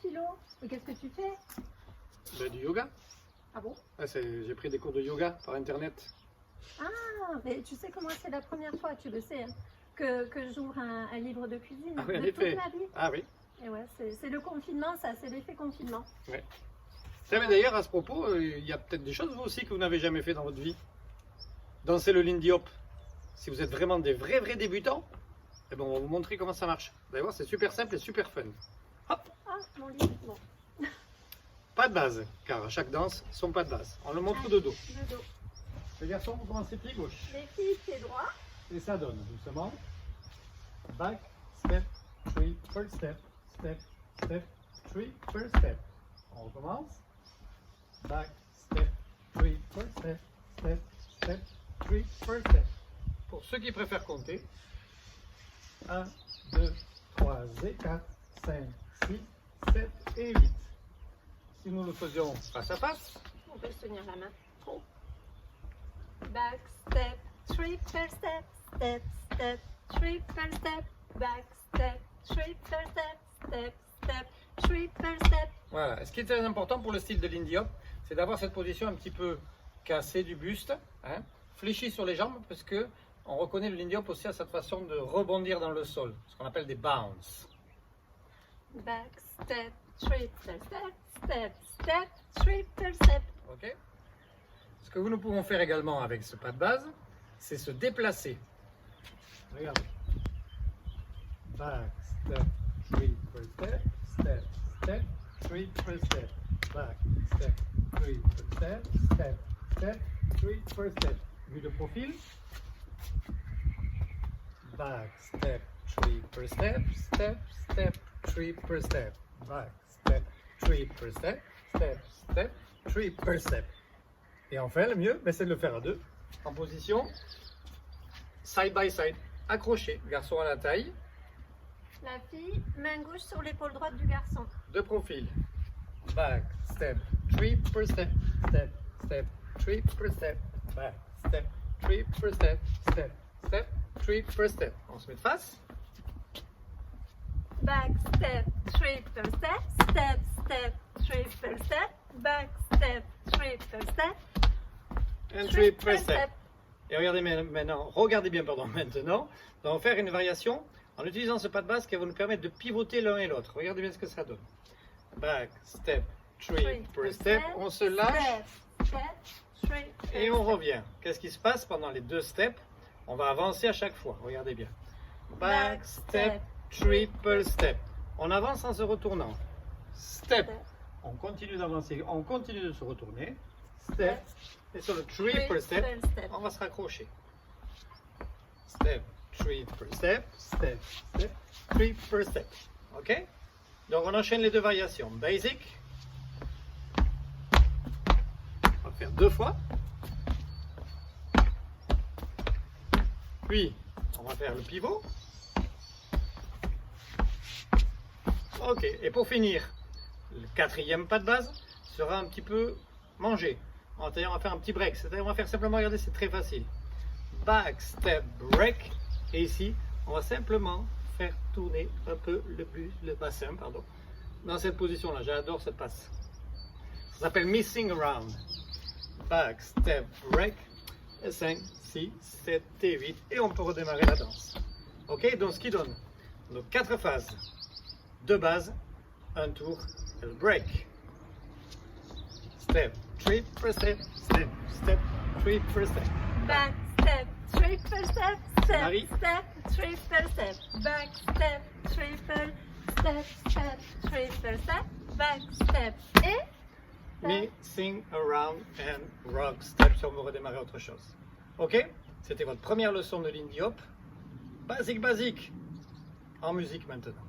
Philo. Mais qu'est-ce que tu fais? Ben, du yoga. Ah bon? Ah, j'ai pris des cours de yoga par internet. Ah, mais tu sais que moi, c'est la première fois, tu le sais, hein, que j'ouvre un livre de cuisine Ah oui, en de toute effet. ma vie. Ah oui. Et ouais, c'est le confinement, ça, c'est l'effet confinement. Ouais. Tiens, mais d'ailleurs, à ce propos, il y a peut-être des choses vous aussi que vous n'avez jamais fait dans votre vie. Danser le Lindy Hop. Si vous êtes vraiment des vrais débutants, eh ben, on va vous montrer comment ça marche. Vous allez voir, c'est super simple et super fun. Hop, Ah, mon livre, bon, pas de base, car à chaque danse, son pas de base. On le montre de dos. le dos. Les garçons, vous commencez pied gauche. Les filles, pied droit. Et ça donne, doucement. Back, step, three, first step, step, step, three, first step. On recommence. Back, step, three, first step, step, step, three, first step. Pour ceux qui préfèrent compter, 1, 2, 3 et 4, 5, 6, 7 et 8. Si nous le faisions face à face, On peut se tenir la main. Trop. Back, step, triple step, step, step, triple step, back, step, triple step, step, step, triple step. voilà. Et ce qui est très important pour le style de Lindy Hop, c'est d'avoir cette position un petit peu cassée du buste, hein, fléchie sur les jambes, parce que on reconnaît le Lindy Hop aussi à cette façon de rebondir dans le sol, ce qu'on appelle des bounce. Back, step, triple step, step, step, triple step. Ok. Ce que nous pouvons faire également avec ce pas de base, c'est se déplacer. Regardez. Back, step, triple step, step, step, triple step. Back, step, triple step, step, step, triple step. Vue de profil. Back, step, triple step, step, step, triple step. Back, step, triple step, step, step, triple step. Et enfin, le mieux, c'est de le faire à deux, en position side by side, accroché, garçon à la taille, La fille, main gauche sur l'épaule droite du garçon. de profil. Back, step, triple step, step, step, triple step, back, step, triple step, step, step, triple step. On se met de face. Back, step, triple step, step, step, triple step, back, step, triple step, Un triple step. Et regardez maintenant, regardez bien, pardon, maintenant, nous allons faire une variation en utilisant ce pas de base qui va nous permettre de pivoter l'un et l'autre. Regardez bien ce que ça donne. Back, step, triple step, on se lâche Step, step, triple et on revient. Qu'est-ce qui se passe pendant les deux steps? On va avancer à chaque fois, regardez bien. Back, step, triple step. On avance en se retournant. Step, on continue d'avancer, on continue de se retourner. Step, et sur le triple step, on va se raccrocher. Step, triple step, step, step, triple step. Ok? Donc on enchaîne les deux variations. Basic. On va faire deux fois. Puis on va faire le pivot. Ok, et pour finir, le quatrième pas de base sera un petit peu mangé. On va faire un petit break, c'est-à-dire on va faire simplement, regardez, c'est très facile. Back, step, break. Et ici, on va simplement faire tourner un peu le bassin, pardon, dans cette position-là. J'adore cette passe. Ça s'appelle missing around. Back, step, break. 5, 6, 7 et 8. Et on peut redémarrer la danse. Ok, donc ce qui donne nos 4 phases. De base, un tour et le break. Step, triple step, step, step, triple step. Back, step, triple step, step, Marie. step, triple step, back, step, triple step, step, triple step, back, step, et Missing around and rock step si on veut redémarrer autre chose. Ok? C'était votre première leçon de Lindy Hop. Basique. En musique maintenant.